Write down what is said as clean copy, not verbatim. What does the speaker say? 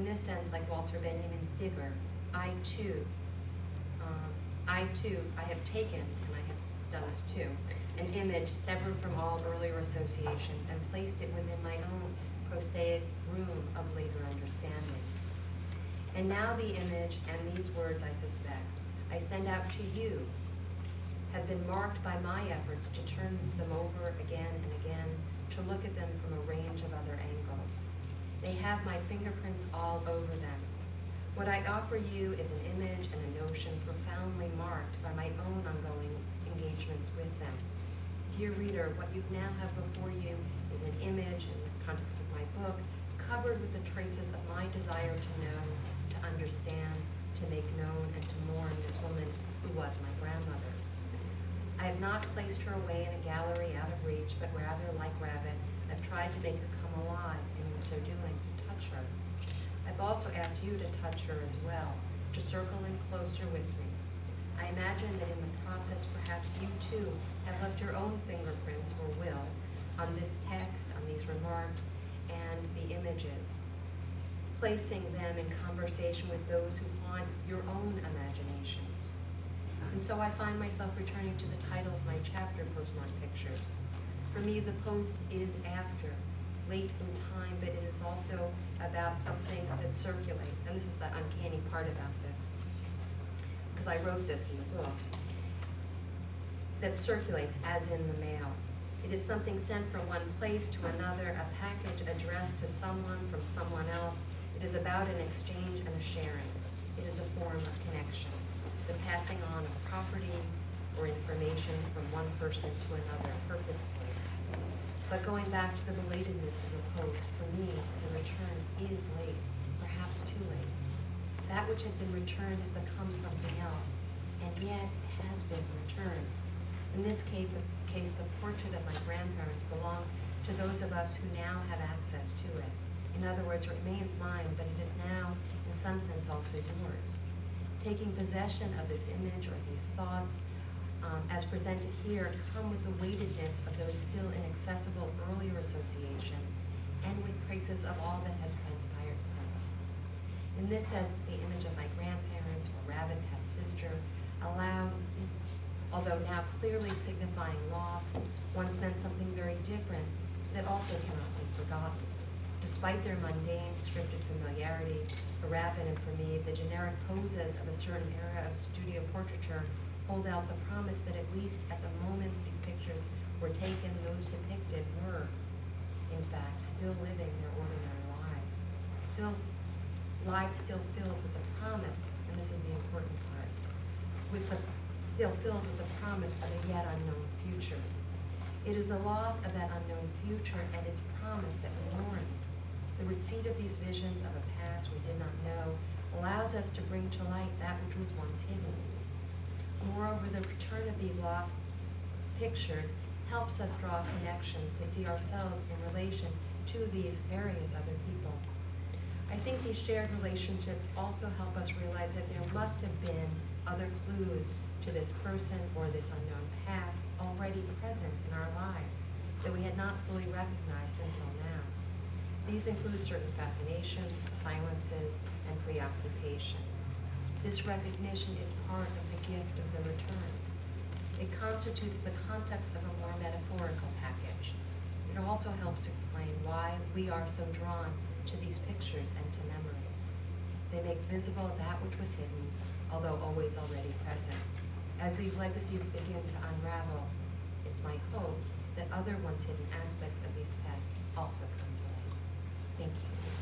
in this sense, like Walter Benjamin's Digger, I too, I have taken, and I have done this too, an image severed from all earlier associations and placed it within my own prosaic room of later understanding. And now the image and these words, I suspect, I send out to you, have been marked by my efforts to turn them over again and again, to look at them from a range of other angles. They have my fingerprints all over them. What I offer you is an image and a notion profoundly marked by my own ongoing engagements with them. Dear reader, what you now have before you is an image in the context of my book, covered with the traces of my desire to know, to understand, to make known, and to mourn this woman who was my grandmother. I have not placed her away in a gallery out of reach, but rather, like Rabbit, I've tried to make her come alive, and in so doing, to touch her. I've also asked you to touch her as well, to circle in closer with me. I imagine that in the process, perhaps you too have left your own fingerprints, or will, on this text, on these remarks, and the images, placing them in conversation with those who haunt your own imaginations. And so I find myself returning to the title of my chapter, Postmark Pictures. For me, the post is after, late in time, but it is also about something that circulates. And this is the uncanny part about this, because I wrote this in the book, that circulates as in the mail. It is something sent from one place to another, a package addressed to someone from someone else. It is about an exchange and a sharing. It is a form of connection, the passing on of property or information from one person to another purposefully. But going back to the belatedness of the post, for me, the return is late, perhaps too late. That which had been returned has become something else, and yet has been returned. In this case, the portrait of my grandparents belonged to those of us who now have access to it. In other words, it remains mine, but it is now, in some sense, also yours. Taking possession of this image or these thoughts, as presented here, come with the weightedness of those still inaccessible earlier associations, and with traces of all that has transpired since. In this sense, the image of my grandparents or Rabbit's half-sister although now clearly signifying loss, once meant something very different that also cannot be forgotten. Despite their mundane, scripted familiarity, for Rabbit and for me, the generic poses of a certain era of studio portraiture hold out the promise that at least at the moment these pictures were taken, those depicted were, in fact, still living their ordinary lives. Lives still filled with the promise, and this is the important part, still filled with the promise of a yet unknown future. It is the loss of that unknown future and its promise that we mourn. The receipt of these visions of a past we did not know allows us to bring to light that which was once hidden. Moreover, the return of these lost pictures helps us draw connections to see ourselves in relation to these various other people. I think these shared relationships also help us realize that there must have been other clues to this person or this unknown past already present in our lives that we had not fully recognized until now. These include certain fascinations, silences, and preoccupations. This recognition is part of the gift of the return. It constitutes the context of a more metaphorical package. It also helps explain why we are so drawn to these pictures and to memories. They make visible that which was hidden, although always already present. As these legacies begin to unravel, it's my hope that other once hidden aspects of these pasts also come to light. Thank you.